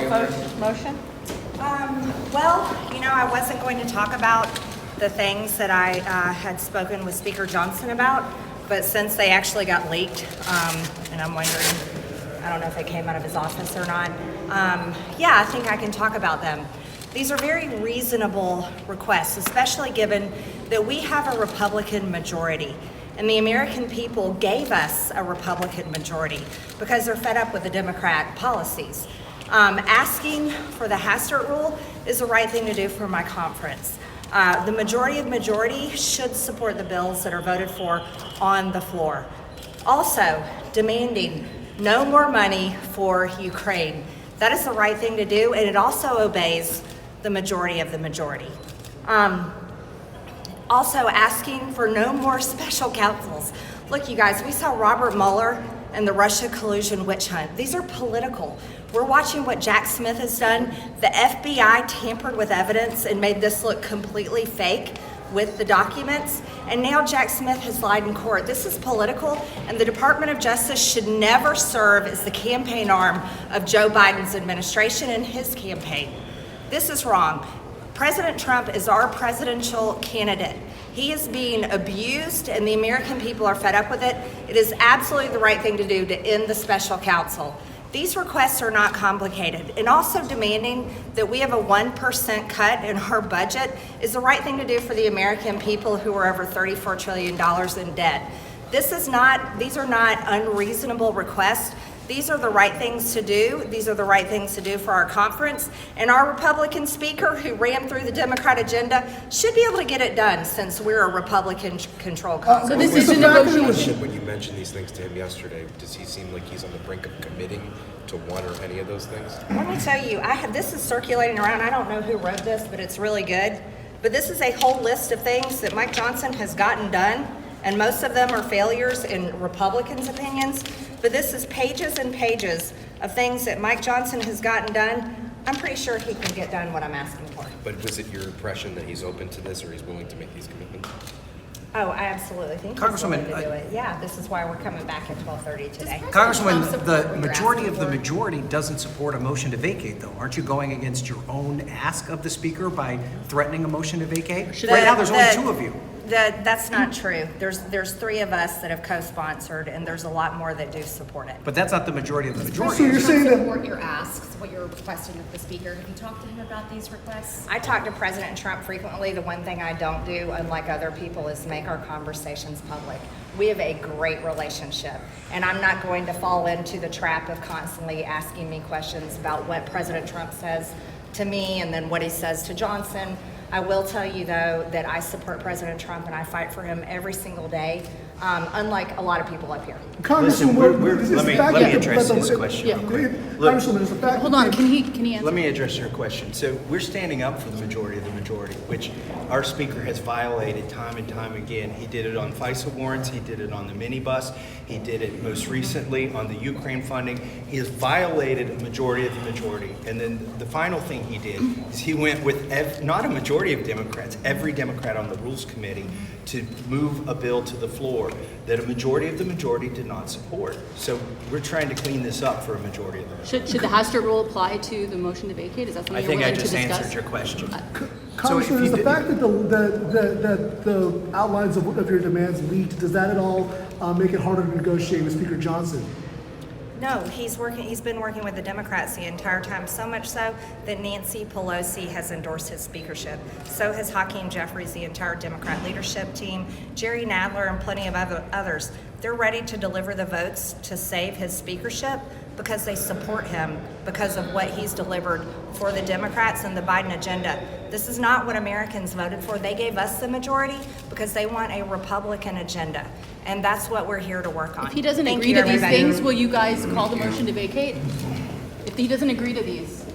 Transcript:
motion? Well, you know, I wasn't going to talk about the things that I had spoken with Speaker Johnson about, but since they actually got leaked, and I'm wondering, I don't know if they came out of his office or not, yeah, I think I can talk about them. These are very reasonable requests, especially given that we have a Republican majority. And the American people gave us a Republican majority because they're fed up with the Democrat policies. Asking for the Hastert rule is the right thing to do for my conference. The majority should support the bills that are voted for on the floor. Also, demanding no more money for Ukraine. That is the right thing to do, and it also obeys the majority of the majority. Also asking for no more special counsels. Look, you guys, we saw Robert Mueller and the Russia collusion witch hunt. These are political. We're watching what Jack Smith has done. The FBI tampered with evidence and made this look completely fake with the documents. And now Jack Smith has lied in court. This is political, and the Department of Justice should never serve as the campaign arm of Joe Biden's administration and his campaign. This is wrong. President Trump is our presidential candidate. He is being abused, and the American people are fed up with it. It is absolutely the right thing to do to end the special counsel. These requests are not complicated, and also demanding that we have a 1% cut in our budget is the right thing to do for the American people who are over $34 trillion in debt. These are not unreasonable requests. These are the right things to do. These are the right things to do for our conference. And our Republican speaker who ran through the Democrat agenda should be able to get it done since we're a Republican-controlled conference. So this is a negotiation. When you mentioned these things to him yesterday, does he seem like he's on the brink of committing to one or any of those things? Let me tell you, this is circulating around. I don't know who wrote this, but it's really good. But this is a whole list of things that Mike Johnson has gotten done, and most of them are failures in Republicans' opinions. But this is pages and pages of things that Mike Johnson has gotten done. I'm pretty sure he can get done what I'm asking for. But was it your impression that he's open to this or he's willing to make these commitments? Oh, I absolutely think he's willing to do it. Yeah, this is why we're coming back at 12:30 today. Congresswoman, the majority of the majority doesn't support a motion to vacate, though. Aren't you going against your own ask of the speaker by threatening a motion to vacate? Right now, there's only two of you. That's not true. There's three of us that have co-sponsored, and there's a lot more that do support it. But that's not the majority of the majority. So you're saying that support your asks, what you're requesting of the speaker. Have you talked to him about these requests? I talk to President Trump frequently. The one thing I don't do, unlike other people, is make our conversations public. We have a great relationship, and I'm not going to fall into the trap of constantly asking me questions about what President Trump says to me and then what he says to Johnson. I will tell you, though, that I support President Trump and I fight for him every single day, unlike a lot of people up here. Listen, let me address this question. Yeah. Hold on, can he answer? Let me address your question. So we're standing up for the majority, which our speaker has violated time and time again. He did it on FISA warrants, he did it on the minibus, he did it most recently on the Ukraine funding. He has violated a majority of the majority. And then the final thing he did is he went with not a majority of Democrats, every Democrat on the Rules Committee to move a bill to the floor that a majority of the majority did not support. So we're trying to clean this up for a majority of the majority. Should the Hastert rule apply to the motion to vacate? Is that something I think you're I willing to just discuss? answered your question. Congressman, is the fact that the outlines of your demands leaked, does that at all make it harder to negotiate with Speaker Johnson? No, he's been working with the Democrats the entire time, so much so that Nancy Pelosi has endorsed his speakership. So has Hakeem Jeffries, the entire Democrat leadership team, Jerry Nadler, and plenty of others. They're ready to deliver the votes to save his speakership because they support him because of what he's delivered for the Democrats and the Biden agenda. This is not what Americans voted for. They gave us the majority because they want a Republican agenda. And that's what we're here to work on. If he doesn't Thank agree you, to these everybody. things, will you guys call the motion to vacate? If he doesn't agree to these?